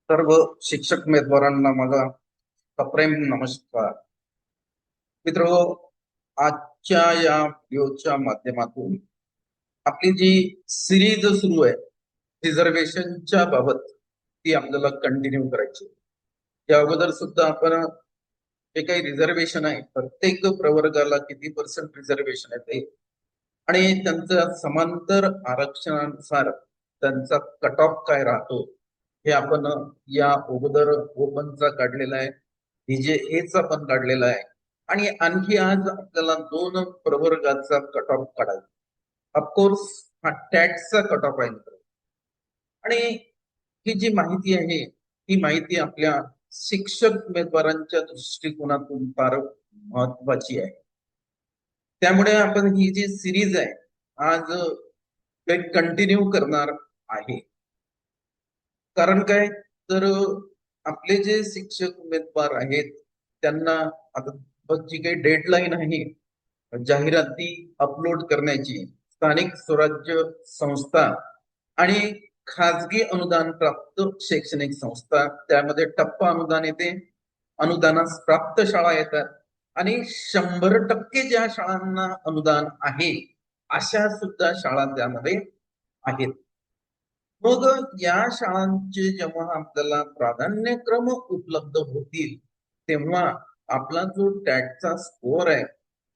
सर्व शिक्षक उमेदवारांना माझा सप्रेम नमस्कार. मित्र, आजच्या या व्हिडिओच्या माध्यमातून आपली जी सिरीज सुरू आहे रिझर्वेशनच्या बाबत ती आपल्याला कंटिन्यू करायची. या अगोदर सुद्धा आपण जे काही रिझर्वेशन आहे प्रत्येक प्रवर्गाला किती पर्सेंट रिझर्वेशन आहे ते आणि त्यांचा समांतर आरक्षणानुसार त्यांचा कट ऑफ काय राहतो हे आपण या अगोदर ओपनचा काढलेला आहे, डीजेएचा पण काढलेला आहे आणि आणखी आज आपल्याला 2 प्रवर्गाचा कट ऑफ काढायचा. ऑफकोर्स हा टॅटचा कट ऑफ आहे मित्र. आणि ही जी माहिती आहे ही माहिती आपल्या शिक्षक उमेदवारांच्या दृष्टिकोनातून फार महत्वाची आहे. त्यामुळे आपण ही जी सिरीज आहे आज कंटिन्यू करणार आहे. कारण काय तर आपले जे शिक्षक उमेदवार आहेत त्यांना आता जी काही डेडलाईन आहे जाहिराती अपलोड करण्याची, स्थानिक स्वराज्य संस्था आणि खाजगी अनुदान प्राप्त शैक्षणिक संस्था त्यामध्ये टप्पा अनुदान येते, अनुदानास प्राप्त शाळा येतात आणि 100% ज्या शाळांना अनुदान आहे अशा सुद्धा शाळा त्यामध्ये आहेत. मग या शाळांचे जेव्हा आपल्याला प्राधान्यक्रम उपलब्ध होतील तेव्हा आपला जो टॅटचा स्कोअर आहे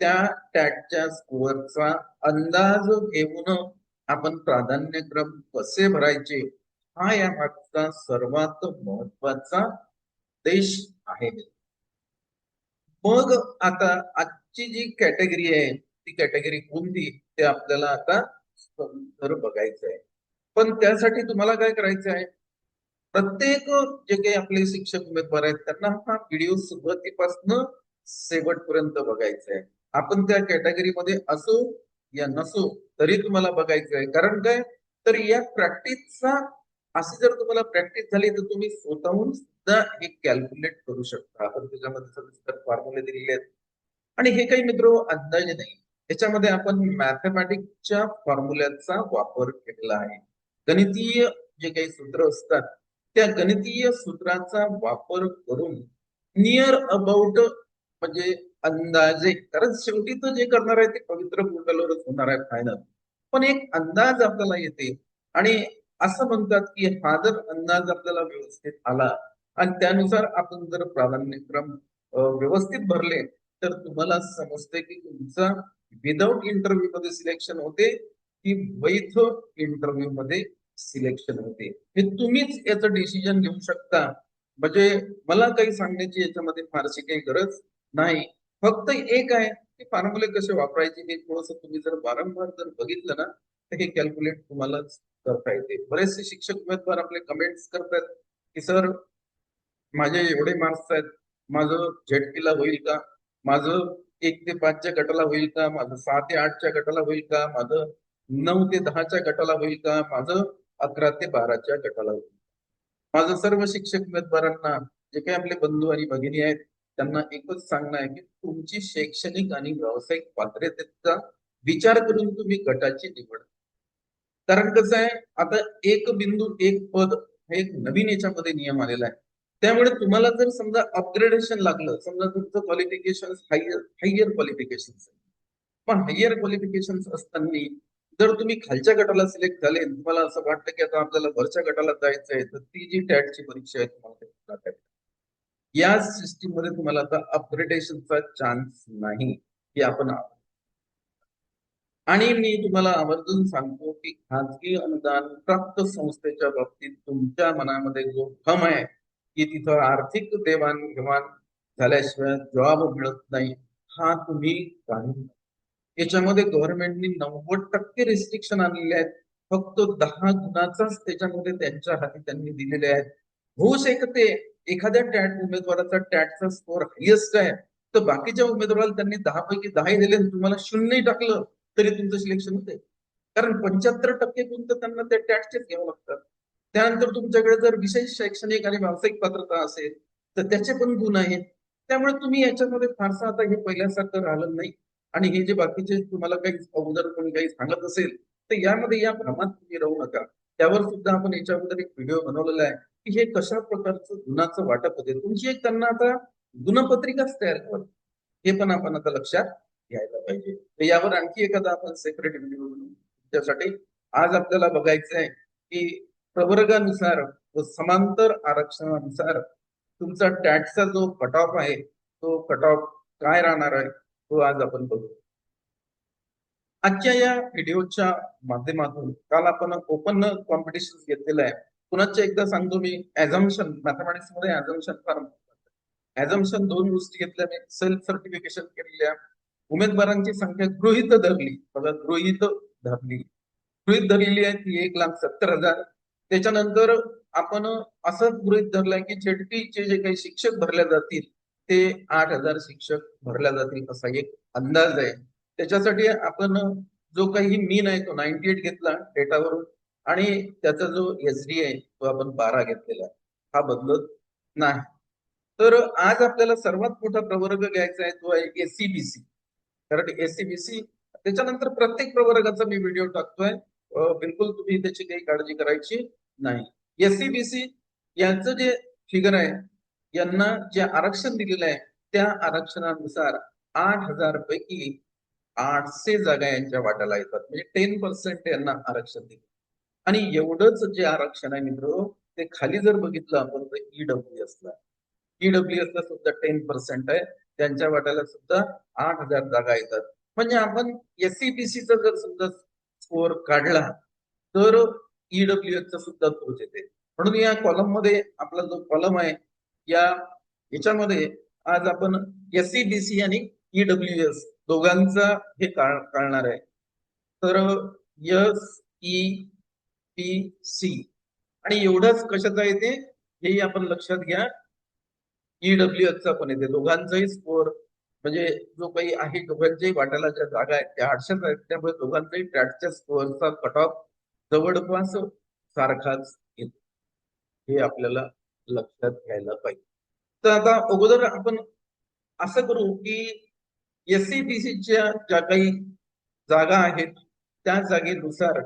त्या टॅटच्या स्कोअरचा अंदाज घेऊन आपण प्राधान्यक्रम कसे भरायचे हा या मागचा सर्वात महत्वाचा उद्देश आहे. मग आता आजची जी कॅटेगरी आहे ती कॅटेगरी कोणती ते आपल्याला आता बघायचं आहे. पण त्यासाठी तुम्हाला काय करायचं आहे, प्रत्येक जे काही आपले शिक्षक उमेदवार आहेत त्यांना हा व्हिडिओ सुरुवातीपासून शेवटपर्यंत बघायचा आहे. आपण त्या कॅटेगरीमध्ये असो या नसो तरी तुम्हाला बघायचं आहे. कारण काय तर या प्रॅक्टिसचा अशी जर तुम्हाला प्रॅक्टिस झाली तर तुम्ही स्वतःहून सुद्धा हे कॅल्क्युलेट करू शकता. आपण त्याच्यामध्ये सविस्तर फॉर्म्युले दिलेले आहेत आणि हे काही मित्र अंदाजे नाही, याच्यामध्ये आपण मॅथमॅटिक्सच्या फॉर्म्युल्याचा वापर केलेला आहे. गणितीय जे काही सूत्र असतात त्या गणितीय सूत्राचा वापर करून नियर अबाउट म्हणजे अंदाजे, कारण शेवटी तर जे करणार आहे ते पवित्र पोर्टलवरच होणार आहे फायनल, पण एक अंदाज आपल्याला येते आणि असं म्हणतात की हा जर अंदाज आपल्याला व्यवस्थित आला आणि त्यानुसार आपण जर प्राधान्यक्रम व्यवस्थित भरले तर तुम्हाला समजते की तुमचा विदाउट इंटरव्ह्यू मध्ये सिलेक्शन होते की वैध इंटरव्ह्यू मध्ये सिलेक्शन होते, हे तुम्हीच याचं डिसिजन घेऊ शकता. म्हणजे मला काही सांगण्याची याच्यामध्ये फारशी काही गरज नाही. फक्त एक आहे की फॉर्म्युले कसे वापरायचे हे थोडस तुम्ही जर वारंवार जर बघितलं ना तर हे कॅल्क्युलेट तुम्हाला करता येते. बरेचसे शिक्षक उमेदवार आपले कमेंट्स करतात की सर माझे एवढे मार्क्स आहेत, माझं झेडपीला होईल का, माझं 1 ते 5च्या गटाला होईल का, माझं 6 ते 8च्या गटाला होईल का, माझं 9 ते 10च्या गटाला होईल का, माझं 11 ते 12च्या गटाला होईल. माझं सर्व शिक्षक उमेदवारांना जे काही आपले बंधू आणि भगिनी आहेत त्यांना एकच सांगणं आहे की तुमची शैक्षणिक आणि व्यावसायिक पात्रतेचा विचार करून तुम्ही गटाची निवड. कारण कसं आहे आता एक बिंदू एक पद हे एक नवीन याच्यामध्ये नियम आलेला आहे. त्यामुळे तुम्हाला जर समजा अपग्रेडेशन लागलं, समजा तुमचं क्वालिफिकेशन हायर क्वालिफिकेशन, पण हायर क्वालिफिकेशन असताना जर तुम्ही खालच्या गटाला सिलेक्ट झाले, तुम्हाला असं वाटतं की आता आपल्याला वरच्या गटाला जायचं आहे, तर ती जी टॅटची परीक्षा आहे तुम्हाला या सिस्टीम मध्ये तुम्हाला आता अपग्रेडेशनचा चान्स नाही की आपण. आणि मी तुम्हाला आवर्जून सांगतो की खाजगी अनुदान प्राप्त संस्थेच्या बाबतीत तुमच्या मनामध्ये जो भ्रम आहे की तिथं आर्थिक देवाणघेवाण झाल्याशिवाय जॉब मिळत नाही, हा तुम्ही काढून याच्यामध्ये गव्हर्नमेंटनी 90% रिस्ट्रिक्शन आणलेले आहेत. फक्त 10 गुणाचाच त्याच्यामध्ये त्यांच्या हाती त्यांनी दिलेले आहेत. होऊ शकते एखाद्या टॅट उमेदवाराचा टॅटचा स्कोअर हायेस्ट आहे तर बाकीच्या उमेदवाराला त्यांनी 10 पैकी 10 दिले तुम्हाला 0 टाकलं तरी तुमचं सिलेक्शन होते. कारण 75% गुण तर त्यांना त्या टॅटचेच घ्यावं लागतात. त्यानंतर तुमच्याकडे जर विशेष शैक्षणिक आणि व्यावसायिक पात्रता असेल तर त्याचे पण गुण आहेत. त्यामुळे तुम्ही याच्यामध्ये फारसा आता हे पहिल्यासारखं राहिलं नाही. आणि हे जे बाकीचे तुम्हाला काही अगोदर कोणी काही सांगत असेल तर यामध्ये या भ्रमात तुम्ही राहू नका. त्यावर सुद्धा आपण याच्या अगोदर एक व्हिडिओ बनवलेला आहे की हे कशा प्रकारचं गुणाचं वाटप होते. तुमची एक त्यांना आता गुणपत्रिकाच तयार करावी, हे पण आपण आता लक्षात घ्यायला पाहिजे. तर यावर आणखी एखादा आपण सेपरेट व्हिडिओ बनवू. त्यासाठी आज आपल्याला बघायचं आहे की प्रवर्गानुसार व समांतर आरक्षणानुसार तुमचा टॅटचा जो कट ऑफ आहे तो कट ऑफ काय राहणार आहे तो आज आपण बघू. आजच्या या व्हिडिओच्या माध्यमातून काल आपण ओपन कॉम्पिटिशन घेतलेलं आहे. पुन्हा एकदा सांगतो मी, ऍझम्पशन मॅथमॅटिक्स मध्ये ऍझम्पशन फार ऍझम्पशन दोन गोष्टी घेतल्या मी, सेल्फ सर्टिफिकेशन केलेल्या, उमेदवारांची संख्या गृहीत धरली. बघा, गृहीत धरली, गृहीत धरलेली आहे ती 1,70,000. त्याच्यानंतर आपण असं गृहीत धरलंय की झेडपीचे जे काही शिक्षक भरल्या जातील ते 8,000 शिक्षक भरल्या जातील असा एक अंदाज आहे. त्याच्यासाठी आपण जो काही मीन आहे तो 98 घेतला डेटावरून आणि त्याचा जो एसडी आहे तो आपण 12 घेतलेला आहे, हा बदलत नाही. तर आज आपल्याला सर्वात मोठा प्रवर्ग घ्यायचा आहे तो आहे एससीबीसी. कारण एससीबीसी त्याच्यानंतर प्रत्येक प्रवर्गाचा मी व्हिडिओ टाकतोय, बिलकुल तुम्ही त्याची काही काळजी करायची नाही. एससीबीसी यांचं जे फिगर आहे, यांना जे आरक्षण दिलेलं आहे त्या आरक्षणानुसार 8,000 पैकी 800 जागा यांच्या वाट्याला येतात, म्हणजे 10% यांना आरक्षण दिले. आणि एवढंच जे आरक्षण आहे मित्र, ते खाली जर बघितलं आपण तर ईडब्ल्यूएस ला, ईडब्ल्यूएस ला सुद्धा 10% आहे, त्यांच्या वाट्याला सुद्धा 8,000 जागा येतात. म्हणजे आपण एससीबीसीचा जर सुद्धा स्कोअर काढला तर ईडब्ल्यूएस चा सुद्धा तोच येते. म्हणून या कॉलम मध्ये आपला जो कॉलम आहे या याच्यामध्ये आज आपण एससीबीसी आणि ईडब्ल्यूएस दोघांचा हे काढणार आहे. तर एस ई पी सी आणि एवढंच कशाचा येते हेही आपण लक्षात घ्या, ईडब्ल्यूएस चा पण येते. दोघांचाही स्कोअर म्हणजे जो काही आहे, दोघांच्याही वाट्याला ज्या जागा आहेत त्या 800 आहेत, त्यामुळे दोघांचाही टॅटच्या स्कोअरचा कट ऑफ जवळपास सारखाच येतो, हे आपल्याला लक्षात घ्यायला पाहिजे. तर आता अगोदर आपण असं करू की एससीबीसीच्या ज्या काही जागा आहेत त्या जागेनुसार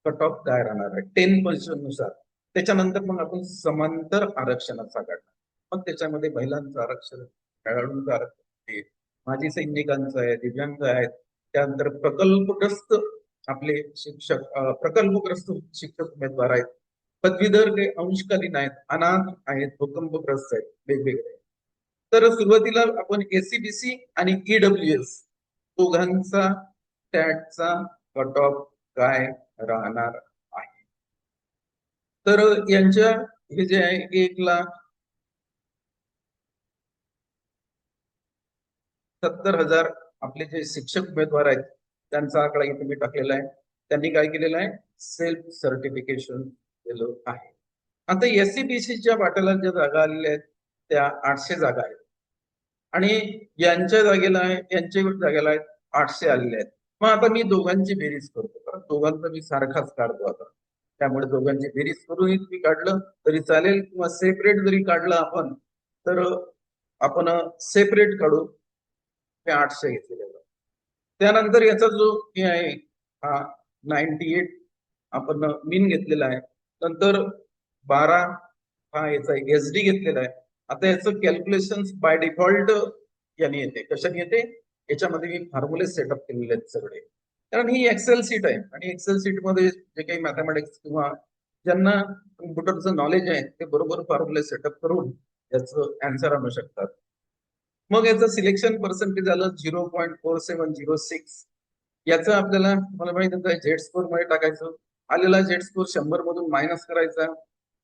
कट ऑफ काय राहणार आहे 10% नुसार. त्याच्यानंतर मग आपण समांतर आरक्षणाचा काढणार, मग त्याच्यामध्ये महिलांचं आरक्षण, खेळाडूंचं आरक्षण, माजी सैनिकांचं आहे, दिव्यांग आहेत, त्यानंतर प्रकल्पग्रस्त आपले शिक्षक, प्रकल्पग्रस्त शिक्षक उमेदवार आहेत, पदवीधर काही अंशकालीन आहेत, अनाथ आहेत, भूकंपग्रस्त आहेत, वेगवेगळे. तर सुरुवातीला आपण एससीबीसी आणि ईडब्ल्यूएस दोघांचा टॅटचा कट ऑफ काय राहणार आहे. तर यांच्या हे जे आहे 1,70,000 आपले जे शिक्षक उमेदवार आहेत त्यांचा आकडा इथे मी टाकलेला आहे. त्यांनी काय केलेलं आहे, सेल्फ सर्टिफिकेशन केलं आहे. आता एससीबीसीच्या वाट्याला ज्या जागा आलेल्या आहेत त्या 800 जागा आहेत आणि यांच्या जागेला आहेत 800 आलेले आहेत. मग आता मी दोघांची बेरीज करतो, कारण दोघांचा मी सारखाच काढतो आता, त्यामुळे दोघांची बेरीज करून मी काढलं तरी चालेल किंवा सेपरेट जरी काढलं आपण तर आपण सेपरेट काढू. हे 800 घेतलेले. त्यानंतर याचा जो हे आहे हा 98 आपण मीन घेतलेला आहे. नंतर 12 हा याचा एसडी घेतलेला आहे. आता याचं कॅल्क्युलेशन बाय डिफॉल्ट याने येते. कशाने येते, याच्यामध्ये मी फॉर्म्युले सेटअप केलेले आहेत सगळे, कारण ही एक्सेल सीट आहे आणि एक्सेल सीट मध्ये जे काही मॅथमॅटिक्स किंवा ज्यांना कम्प्युटरचं नॉलेज आहे ते बरोबर फॉर्म्युले सेटअप करून याचं आन्सर आणू शकतात. मग याचं सिलेक्शन पर्सेंटेज आलं 0.4706. याचं आपल्याला मला माहित आहे झेड स्कोर मध्ये टाकायचं. आलेला झेड स्कोर 100 मधून मायनस करायचा.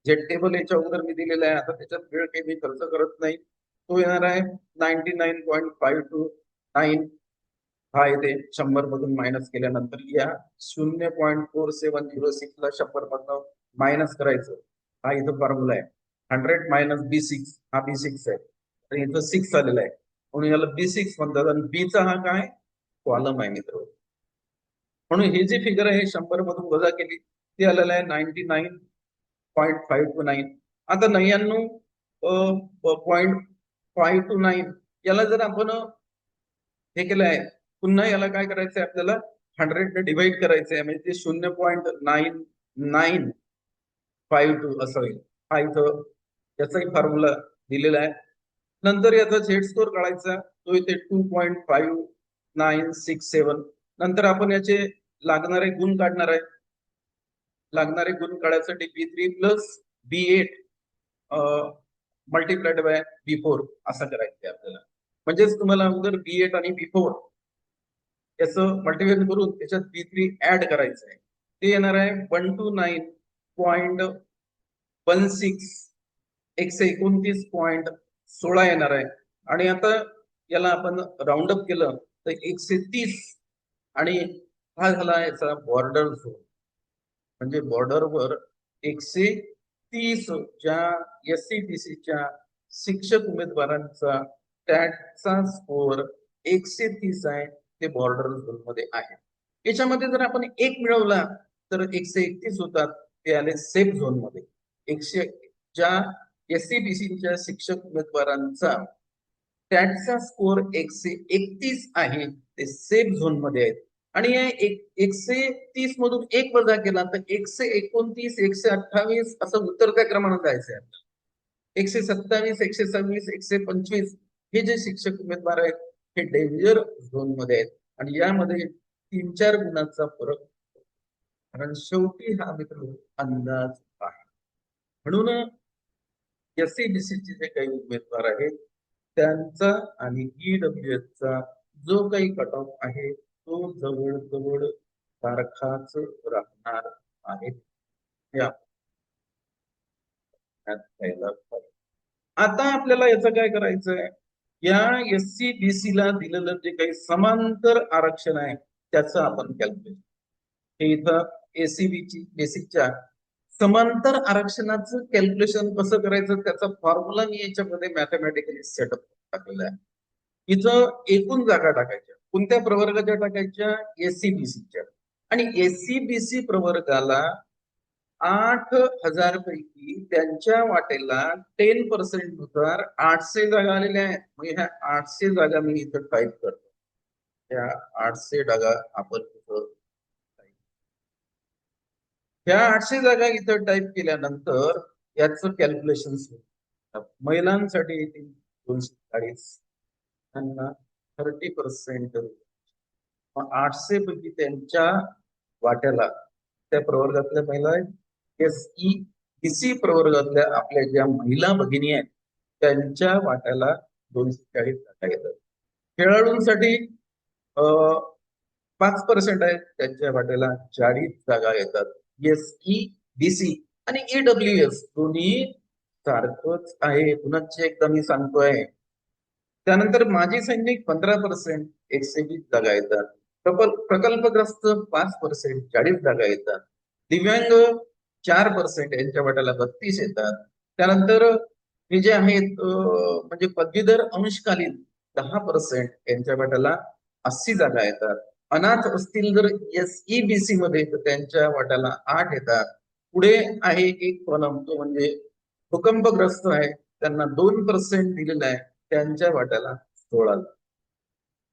झेड टेबल याच्या अगोदर मी दिलेला आहे, आता त्याच्यात वेळ काही मी खर्च करत नाही. तो येणार आहे 99.529. हा येते 100 मधून मायनस केल्यानंतर या 0.4706 ला 100 मधून मायनस करायचं. हा इथं फॉर्म्युला आहे. 100 मायनस B6, हा B6 आहे आणि इथं 6 आलेला आहे म्हणून याला B6 म्हणतात. आणि बीचा हा काय कॉलम आहे मित्र. म्हणून ही जी फिगर आहे 100 मधून वजा केली ती आलेला आहे 99.529. आता 99.529 याला जर आपण हे केलं आहे, पुन्हा याला काय करायचंय आपल्याला 100 ने डिवाइड करायचंय, म्हणजे ते 0.9 2.952 असं होईल. हा इथं याचाही फॉर्म्युला दिलेला आहे. नंतर याचा झेड स्कोर काढायचा, तो इथे 2.5967. नंतर आपण याचे लागणारे गुण काढणार आहे. लागणारे गुण काढायसाठी B3 plus B8 multiplied by B4 असं करायचं आहे आपल्याला. म्हणजेच तुम्हाला अगोदर B8 आणि B4 याचं मल्टिप्लाय करून त्याच्यात B3 ऍड करायचं आहे. ते येणार आहे 129.16 129.16 येणार आहे. आणि आता याला आपण राऊंड अप केलं तर 130. आणि हा झाला याचा बॉर्डर झोन. म्हणजे बॉर्डरवर 130 ज्या SCBCच्या शिक्षक उमेदवारांचा टॅटचा स्कोर 130 आहे, ते बॉर्डर झोन मध्ये आहे. याच्यामध्ये जर आपण एक मिळवला तर 131 होतात, ते आले सेफ झोन मध्ये. ज्या SCBCच्या शिक्षक उमेदवारांचा टॅटचा स्कोर 131 आहे, ते सेफ झोन मध्ये आहेत. आणि 130 मधून एक वजा केला तर 129, 128 असं उतरत्या क्रमानं जायचंय. 127, 126, 125 हे जे शिक्षक उमेदवार आहेत हे डेंजर झोन मध्ये आहेत. आणि यामध्ये 3-4 गुणांचा फरक, कारण शेवटी हा मित्र अंदाज आहे. म्हणून SCBCचे जे काही उमेदवार आहेत त्यांचा आणि EWS चा जो काही कट ऑफ आहे तो जवळजवळ सारखाच राहणार आहे. आता आपल्याला याचं काय करायचंय, या SCBC ला दिलेलं जे काही समांतर आरक्षण आहे त्याचं आपण कॅल्क्युलेशन, हे इथं ACBC बेसिकच्या समांतर आरक्षणाचं कॅल्क्युलेशन कसं करायचं त्याचा फॉर्म्युला मी याच्यामध्ये मॅथमॅटिकली सेटअप टाकलेला आहे. इथं एकूण जागा टाकायच्या, कोणत्या प्रवर्गाच्या टाकायच्या, SCBCच्या. आणि SCBC प्रवर्गाला 8,000 पैकी त्यांच्या वाटेला 10% नुसार 800 जागा आलेल्या आहेत. मग ह्या 800 जागा मी इथं टाईप करतो. त्या 800 जागा आपण इथं, ह्या 800 जागा इथं टाईप केल्यानंतर याचं कॅल्क्युलेशन महिलांसाठी 240, त्यांना 30%. 800 पैकी त्यांच्या वाट्याला त्या प्रवर्गातल्या महिला आहेत, SCBC प्रवर्गातल्या आपल्या ज्या महिला भगिनी आहेत त्यांच्या वाट्याला 240 जागा येतात. खेळाडूंसाठी 5% आहेत, त्यांच्या वाट्याला 40 जागा येतात. SCBC आणि EWS दोन्ही सारखंच आहे. पुन्हा एकदा मी सांगतोय. त्यानंतर माजी सैनिक 15%, 120 जागा येतात. प्रकल्पग्रस्त 5%, 40 जागा येतात. दिव्यांग 4%, यांच्या वाट्याला 32 येतात. त्यानंतर हे जे आहेत म्हणजे पदवीधर अंशकालीन 10%, यांच्या वाट्याला 80 जागा येतात. अनाथ असतील जर SEBC मध्ये तर त्यांच्या वाट्याला 8 येतात. पुढे आहे एक कॉलम, तो म्हणजे भूकंपग्रस्त आहे, त्यांना 2% दिलेलं आहे, त्यांच्या वाट्याला 16.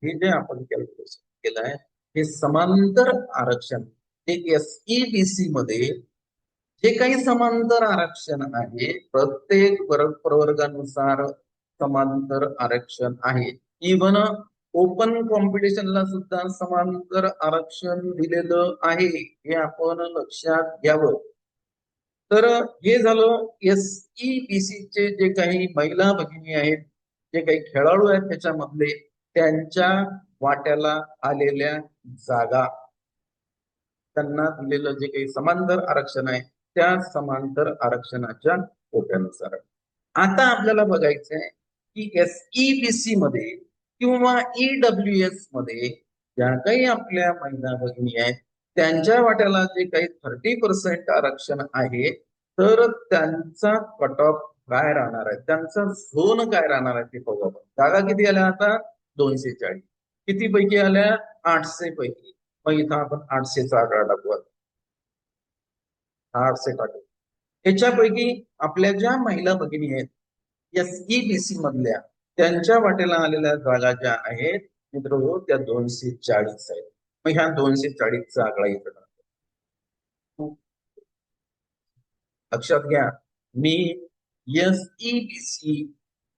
हे जे आपण कॅल्क्युलेशन केलं आहे हे समांतर आरक्षण, हे SEBC मध्ये जे काही समांतर आरक्षण आहे प्रत्येक प्रवर्गानुसार समांतर आरक्षण आहे. इव्हन ओपन कॉम्पिटिशनला सुद्धा समांतर आरक्षण दिलेलं आहे, हे आपण लक्षात घ्यावं. तर हे झालं SEBC चे जे काही महिला भगिनी आहेत, जे काही खेळाडू आहेत त्याच्यामधले, त्यांच्या वाट्याला आलेल्या जागा, त्यांना दिलेलं जे काही समांतर आरक्षण आहे त्या समांतर आरक्षणाच्या कोट्यानुसार. आता आपल्याला बघायचंय की SEBC मध्ये किंवा EWS मध्ये ज्या काही आपल्या महिला भगिनी आहेत त्यांच्या वाट्याला जे काही 30% आरक्षण आहे, तर त्यांचा कट ऑफ काय राहणार आहे, त्यांचा झोन काय राहणार आहे ते बघू आपण. जागा किती आल्या आता, 240. किती पैकी आल्या, 800 पैकी. मग इथं आपण 800चा आकडा टाकू. 800 टाकू. याच्यापैकी आपल्या ज्या महिला भगिनी आहेत SEBC मधल्या, त्यांच्या वाटेला आलेल्या जागा ज्या आहेत मित्र हो त्या 240 आहेत. मग ह्या 240चा आकडा इथं टाकतो. लक्षात घ्या, मी SEBC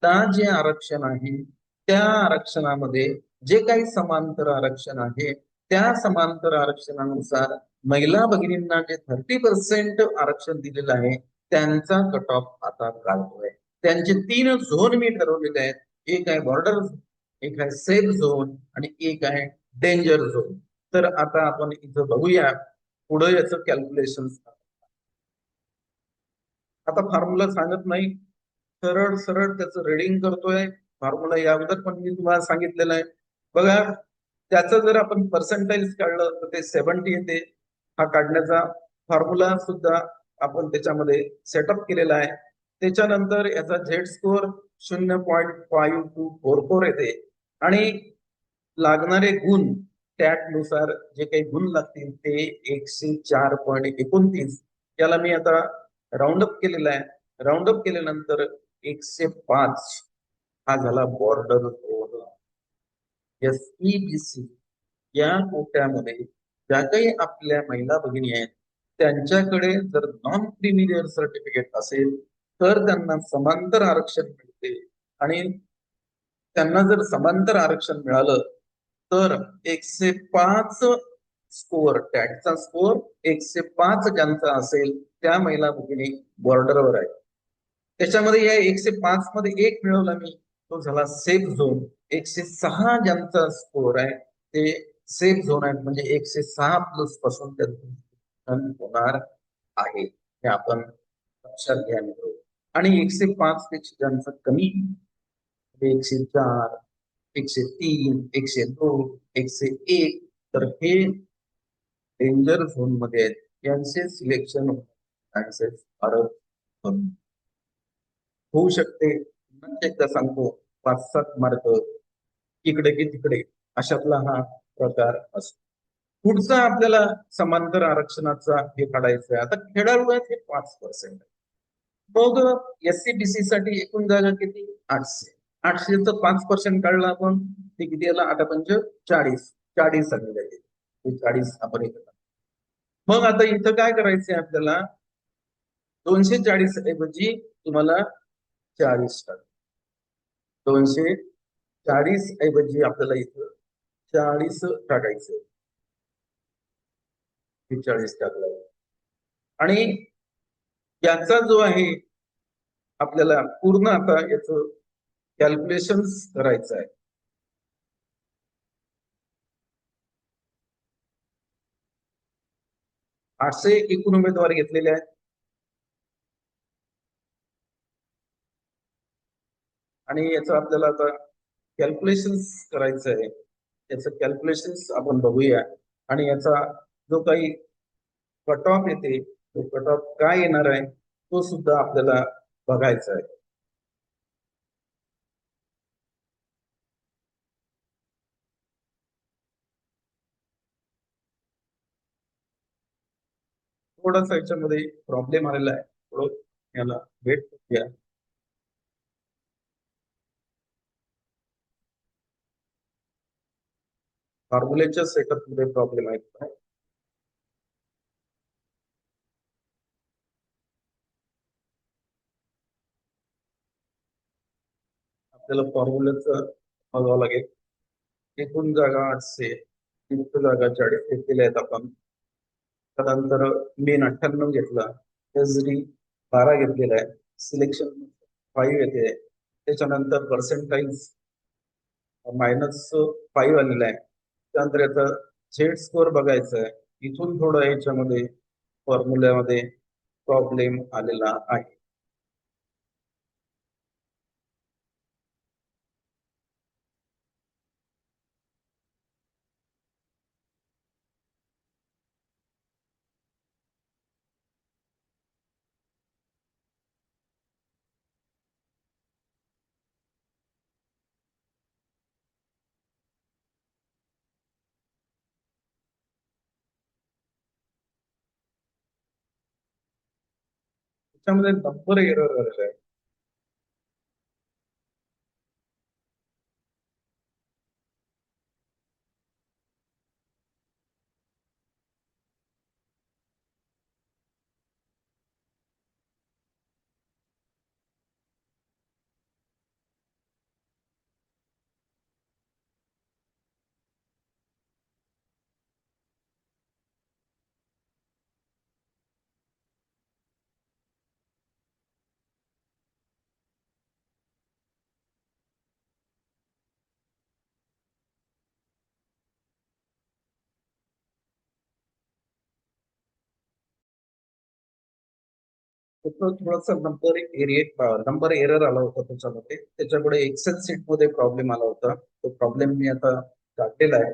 ला जे आरक्षण आहे त्या आरक्षणामध्ये जे काही समांतर आरक्षण आहे त्या समांतर आरक्षणानुसार महिला भगिनींना जे 30% आरक्षण दिलेलं आहे त्यांचा कट ऑफ आता काढतोय. त्यांचे 3 झोन मी ठरवलेले आहेत. एक आहे बॉर्डर, एक आहे सेफ झोन आणि एक आहे डेंजर झोन. तर आता आपण इथं बघूया पुढे याचं कॅल्क्युलेशन. आता फॉर्म्युला सांगत नाही, सरळ सरळ त्याचं रीडिंग करतोय. फॉर्म्युला या अगोदर पण मी तुम्हाला सांगितलेलं आहे. बघा, त्याचं जर आपण पर्सेंटाइज काढलं तर ते 70 येते. हा काढण्याचा फॉर्म्युला सुद्धा आपण त्याच्यामध्ये सेटअप केलेला आहे. त्याच्यानंतर याचा झेड स्कोअर 0.5244 येते आणि लागणारे गुण टॅट नुसार जे काही गुण लागतील ते 104.29. याला मी आता राऊंड अप केलेला आहे. राऊंड अप केल्यानंतर 105 हा झाला बॉर्डर झोन. SEBC या कोट्यामध्ये ज्या काही आपल्या महिला भगिनी आहेत त्यांच्याकडे जर नॉन क्रिमिलियर सर्टिफिकेट असेल तर त्यांना समांतर आरक्षण मिळते. आणि त्यांना जर समांतर आरक्षण मिळालं तर 105 स्कोअर, टॅटचा स्कोअर 105 ज्यांचा असेल त्या महिला भगिनी बॉर्डरवर आहे. त्याच्यामध्ये या 105 मध्ये एक मिळवला मी, तो झाला सेफ झोन. 106 ज्यांचा स्कोअर आहे ते सेफ झोन आहे, म्हणजे 106 प्लस पासून त्यांचं होणार आहे हे आपण लक्षात घ्या मित्र. आणि 105 पेक्षा ज्यांचं कमी 104, 103, 102, 101 तर हे डेंजर झोन मध्ये आहेत. यांचे सिलेक्शन चान्सेस फारच कमी होऊ शकते. एकदा सांगतो, 5-7 मार्क इकडे की तिकडे अशातला हा प्रकार असतो. पुढचा आपल्याला समांतर आरक्षणाचा हे काढायचं आहे. आता खेळाडू आहेत हे 5%. मग SCBC साठी एकूण जागा किती? 800. 800च 5% काढलं आपण, ते किती आला? 8×5 40. 40 झालेले. 40 आपण इथं. मग आता इथं काय करायचंय आपल्याला? 240 ऐवजी तुम्हाला 40 टाका. 240 ऐवजी आपल्याला इथं 40 टाकायचं. 40 टाकलं आणि याचा जो आहे आपल्याला पूर्ण आता याचं कॅल्क्युलेशन करायचं आहे. 800 एकूण उमेदवार घेतलेले आहेत आणि याचं आपल्याला आता कॅल्क्युलेशन करायचं आहे. याचं कॅल्क्युलेशन आपण बघूया आणि याचा जो काही कट ऑफ येते तो कट ऑफ काय येणार आहे तो सुद्धा आपल्याला बघायचा आहे. थोडासा याच्यामध्ये प्रॉब्लेम आलेला आहे, थोडं याला वेट घ्या. फॉर्म्युलेच्या सेटअप मध्ये प्रॉब्लेम आहे. आपल्याला फॉर्म्युलेचं बघावं लागेल. एकूण जागा 800, मुक्त जागा 40 घेतलेल्या आहेत आपण. त्यानंतर मेन 98 घेतला, एसडी 12 घेतलेला आहे, सिलेक्शन 5 येते. त्याच्यानंतर पर्सेंटाइज -5 आलेला आहे. त्यानंतर याचा झेड स्कोअर बघायचा आहे. इथून थोडं याच्यामध्ये फॉर्म्युल्यामध्ये प्रॉब्लेम आलेला आहे. त्याच्यामध्ये नंबर एरर आलेला आहे. थोडासा नंबर एरर आला होता त्याच्यामध्ये. त्याच्यामुळे एक्सेल सीट मध्ये प्रॉब्लेम आला होता. तो प्रॉब्लेम मी आता काढलेला आहे.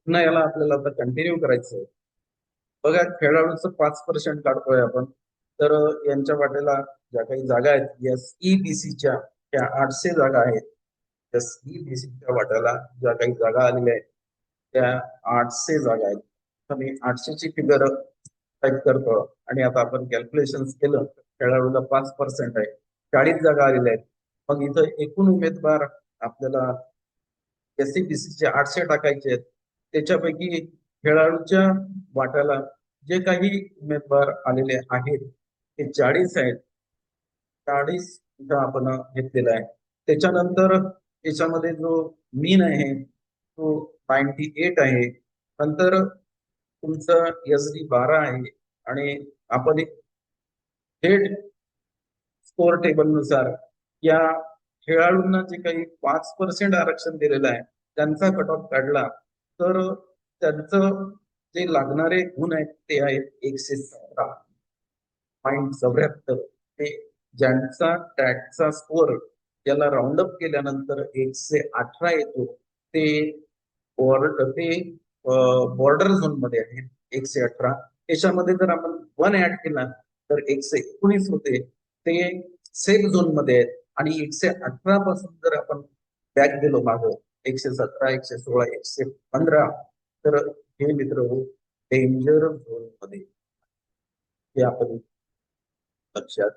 पुन्हा याला आपल्याला आता कंटिन्यू करायचं आहे. बघा, खेळाडूचं 5% काढतोय आपण. तर यांच्या वाटेला ज्या काही जागा आहेत SEBCच्या, त्या 800 जागा आहेत. SEBCच्या वाट्याला ज्या काही जागा आलेल्या आहेत त्या 800 जागा आहेत. तर मी 800 ची फिगर टाईप करतो आणि आता आपण कॅल्क्युलेशन केलं. खेळाडूला 5% आहे, 40 जागा आलेल्या आहेत. मग इथं एकूण उमेदवार आपल्याला SEBCचे 800 टाकायचे आहेत. त्याच्यापैकी खेळाडूच्या वाट्याला जे काही उमेदवार आलेले आहेत ते 40 आहेत. 40 इथं आपण घेतलेला आहे. त्याच्यानंतर याच्यामध्ये जो मीन आहे तो 98 आहे. नंतर तुमचं SD 12 आहे. आणि आपण एक थेट स्कोर टेबल नुसार या खेळाडूंना जे काही 5% आरक्षण दिलेलं आहे त्यांचा कट ऑफ काढला तर त्यांचं जे लागणारे गुण आहेत ते आहेत 117.74. ते ज्यांचा टॅटचा स्कोर याला राऊंड अप केल्यानंतर 118 येतो ते बॉर्डर झोन मध्ये आहेत. 118 याच्यामध्ये जर आपण 1 ऍड केला तर 119 होते, ते सेफ झोन मध्ये आहेत. आणि 118 पासून जर आपण बॅक गेलो मागं 117, 116, 115 तर हे मित्र डेंजर झोन मध्ये, हे आपण लक्षात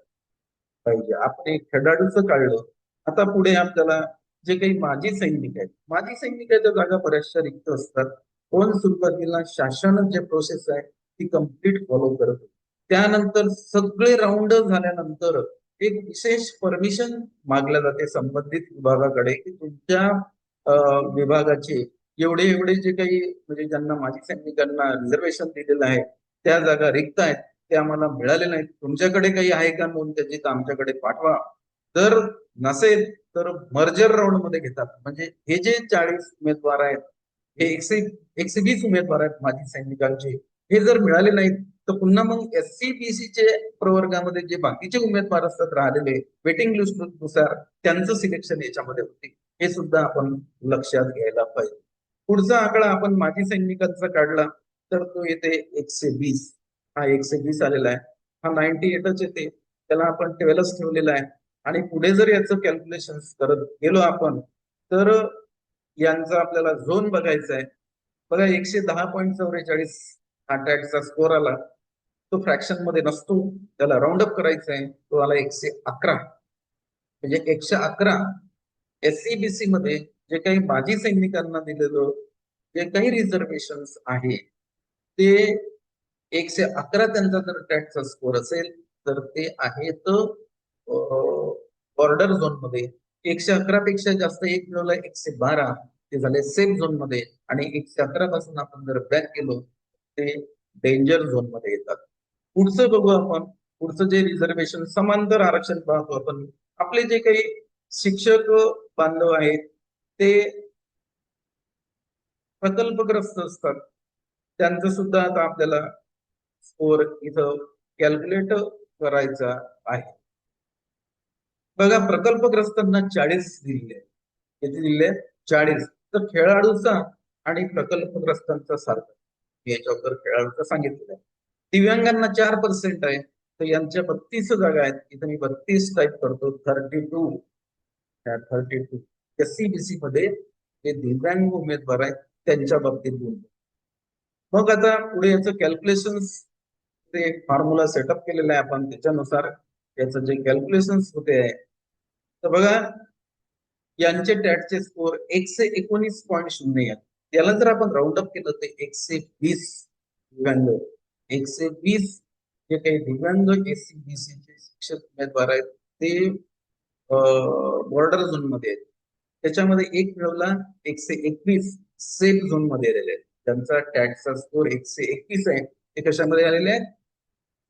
पाहिजे. आपण एक खेळाडूचं काढलं. आता पुढे आपल्याला जे काही माजी सैनिक आहेत, माजी सैनिकाच्या जागा बऱ्याचशा रिक्त असतात. पण सुरुवातीला शासन जे प्रोसेस आहे ती कम्प्लीट फॉलो करत होते. त्यानंतर सगळे राऊंड झाल्यानंतर एक विशेष परमिशन मागल्या जाते संबंधित विभागाकडे की तुमच्या विभागाचे एवढे एवढे जे काही म्हणजे ज्यांना माजी सैनिकांना रिझर्वेशन दिलेलं आहे त्या जागा रिक्त आहेत, ते आम्हाला मिळाले नाहीत. तुमच्याकडे काही आहे का नोंद त्याची तर आमच्याकडे पाठवा. जर नसेल तर मर्जर राऊंड मध्ये घेतात. म्हणजे हे जे 40 उमेदवार आहेत हे 120 उमेदवार आहेत माजी सैनिकांचे, हे जर मिळाले नाहीत तर पुन्हा मग SCBCचे प्रवर्गामध्ये जे बाकीचे उमेदवार असतात राहिलेले वेटिंग लिस्ट नुसार त्यांचं सिलेक्शन याच्यामध्ये होते. हे सुद्धा आपण लक्षात घ्यायला पाहिजे. पुढचा आकडा आपण माजी सैनिकांचा काढला तर तो येते 120. हा 120 आलेला आहे. हा 98च येते, त्याला आपण 12च ठेवलेला आहे. आणि पुढे जर याचं कॅल्क्युलेशन करत गेलो आपण तर यांचा आपल्याला झोन बघायचा आहे. बघा 110.44 हा टॅटचा स्कोर आला. तो फ्रॅक्शन मध्ये नसतो, त्याला राऊंड अप करायचा आहे. तो आला 111. म्हणजे 111 SEBC मध्ये जे काही माजी सैनिकांना दिलेलं जे काही रिझर्वेशन आहे ते 111 त्यांचा जर टॅटचा स्कोर असेल तर ते आहेत बॉर्डर झोन मध्ये. 111 पेक्षा जास्त एक मिळवलं 112 ते झाले सेफ झोन मध्ये. आणि 111 पासून आपण जर बॅक गेलो ते डेंजर झोन मध्ये येतात. पुढचं बघू आपण. पुढचं जे रिझर्वेशन समांतर आरक्षण पाहतो आपण. आपले जे काही शिक्षक बांधव आहेत ते प्रकल्पग्रस्त असतात, त्यांचं सुद्धा आता आपल्याला स्कोर इथं कॅल्क्युलेट करायचा आहे. बघा, प्रकल्पग्रस्तांना 40 दिलेले. किती दिले? 40. तर खेळाडूचा आणि प्रकल्पग्रस्तांचा सारखा याच्यावर खेळाडूचा सांगितलेलं आहे. दिव्यांगांना 4% आहे तर यांच्या 32 जागा आहेत. इथं मी 32 टाईप करतो. 32. 32 SCBC मध्ये जे दिव्यांग उमेदवार आहेत त्यांच्या बाबतीत बोलतो. मग आता पुढे याचं कॅल्क्युलेशन, ते फॉर्म्युला सेटअप केलेला आहे आपण, त्याच्यानुसार याचं जे कॅल्क्युलेशन होते आहे तर बघा यांचे टॅटचे स्कोर 119.0 आहेत. त्याला जर आपण राऊंड अप केलं तर 120 दिव्यांग, 120 जे काही दिव्यांग SCBC चे शिक्षक उमेदवार आहेत ते बॉर्डर झोन मध्ये आहेत. त्याच्यामध्ये एक मिळवला 121 सेफ झोन मध्ये आलेले आहेत. त्यांचा टॅटचा स्कोर 121 आहे. ते कशामध्ये आलेले आहेत?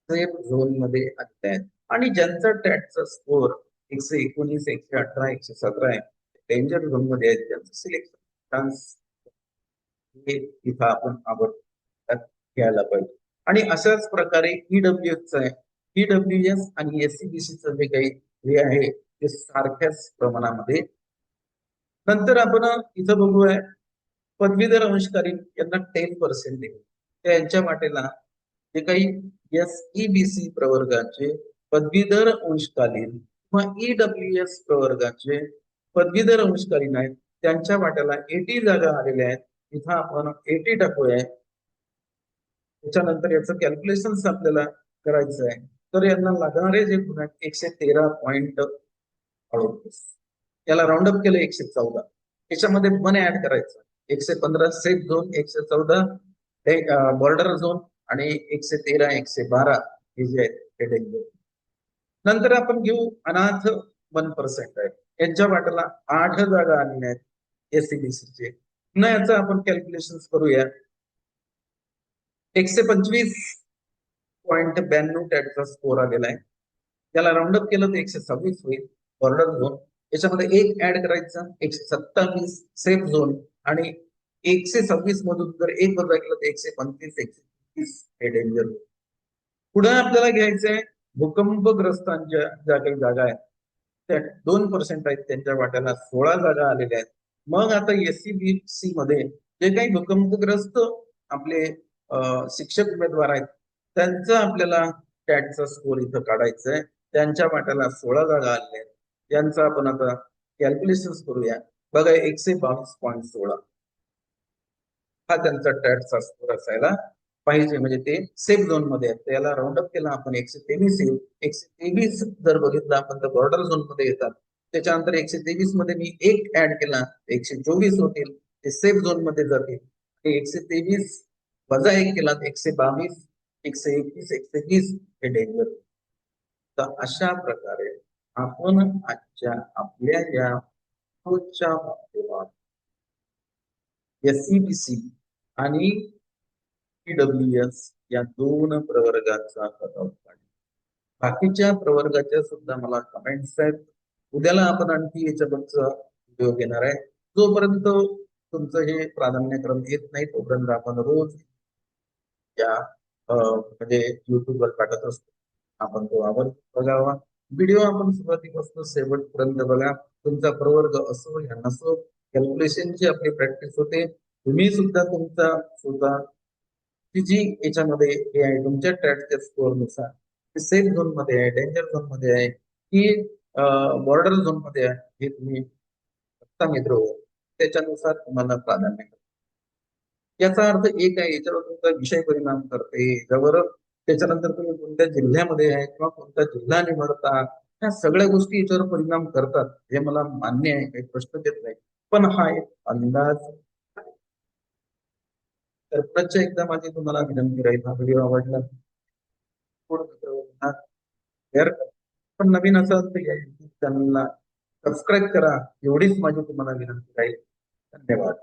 सेफ झोन मध्ये आलेले आहेत. आणि ज्यांचा टॅटचा स्कोर 119, 118, 117 आहे डेंजर झोन मध्ये आहेत, त्यांचं सिलेक्शन चान्स हे इथं आपण घ्यायला पाहिजे. आणि अशाच प्रकारे EWS आहे. ईडब्ल्यूएस आणि एससीबीसीचं जे काही हे आहे ते सारख्याच प्रमाणामध्ये. नंतर आपण इथं बघूया पदवीधर अंशकालीन यांना 10% दिले. त्यांच्या वाटेला जे काही एसईबीसी प्रवर्गाचे पदवीधर अंशकालीन किंवा ईडब्ल्यूएस प्रवर्गाचे पदवीधर अंशकालीन आहेत त्यांच्या वाट्याला 80 जागा आलेल्या आहेत. इथं आपण 80 टाकूया. त्याच्यानंतर याचं कॅल्क्युलेशन आपल्याला करायचं आहे. तर यांना लागणारे जे गुण आहेत 113.38, याला राऊंडअप केलं 114. याच्यामध्ये मन ऍड करायचं 115 सेफ झोन, 114 बॉर्डर झोन आणि 113 112 हे जे आहेत हे डेंजर. नंतर आपण घेऊ अनाथ 1% आहे. यांच्या वाट्याला 8 जागा आलेल्या आहेत एससीबीसीचे. पुन्हा याचं आपण कॅल्क्युलेशन करूया. 125.92 टॅटचा स्कोर आलेला आहे. त्याला राऊंडअप केलं तर 126 होईल बॉर्डर झोन. याच्यामध्ये एक ऍड करायचा 127 सेफ झोन आणि 126 मधून जर एक वजा केलं तर 135 130 हे डेंजर. पुढे आपल्याला घ्यायचंय भूकंपग्रस्तांच्या ज्या काही जागा आहेत त्या 2% आहेत त्यांच्या वाट्याला 16 जागा आलेल्या आहेत. मग आता एससीबीसी मध्ये जे काही भूकंपग्रस्त आपले शिक्षक उमेदवार आहेत त्यांचा आपल्याला टॅटचा स्कोर इथं काढायचा आहे. त्यांच्या वाट्याला 16 जागा आलेल्या आहेत. यांचा आपण आता कॅल्क्युलेशन करूया. बघा 122.16 हा त्यांचा टॅटचा स्कोर असायला पाहिजे, म्हणजे ते सेफ झोन मध्ये आहेत. त्याला राऊंडअप केला आपण 123 येईल. 123 जर बघितलं आपण तर बॉर्डर झोन मध्ये येतात. त्याच्यानंतर 123 मध्ये मी एक ऍड केला 124 होतील, ते सेफ झोन मध्ये जातील. 123 वजा एक केला 122 121 120 हे डेंजर. तर अशा प्रकारे आपण आजच्या आपल्या या रोजच्या माध्यमात एससीबीसी आणि ईडब्ल्यूएस या 2 प्रवर्गाचा कट ऑफ काढला. बाकीच्या प्रवर्गाच्या सुद्धा मला कमेंट्स आहेत. उद्याला आपण आणखी याच्याबद्दलचा व्हिडिओ घेणार आहे. जोपर्यंत तुमचं हे प्राधान्यक्रम येत नाही तोपर्यंत आपण रोज या म्हणजे युट्यूबवर टाकत असतो. आपण तो आवर्जून बघावा. व्हिडिओ आपण सुरुवातीपासून शेवटपर्यंत बघा. तुमचा प्रवर्ग असो या नसो कॅल्क्युलेशनची आपली प्रॅक्टिस होते. तुम्ही सुद्धा तुमचा स्वतः जी याच्यामध्ये हे आहे तुमच्या ट्रॅकच्या स्कोअर नुसार सेफ झोन मध्ये आहे, डेंजर झोन मध्ये आहे की बॉर्डर झोन मध्ये आहे हे तुम्ही मित्र त्याच्यानुसार तुम्हाला प्राधान्य. याचा अर्थ एक आहे याच्यावर तुमचा विषय परिणाम करते याच्यावर. त्याच्यानंतर तुम्ही कोणत्या जिल्ह्यामध्ये आहे किंवा कोणता जिल्हा निवडता ह्या सगळ्या गोष्टी याच्यावर परिणाम करतात. हे मला मान्य आहे, काही प्रश्न देत नाही, पण हा एक अंदाज. तर पुढच्या एकदा माझी तुम्हाला विनंती राहील, हा व्हिडिओ आवडला शेअर करा. पण नवीन असाल तर या युट्यूब चॅनलला सबस्क्राईब करा, एवढीच माझी तुम्हाला विनंती राहील. धन्यवाद.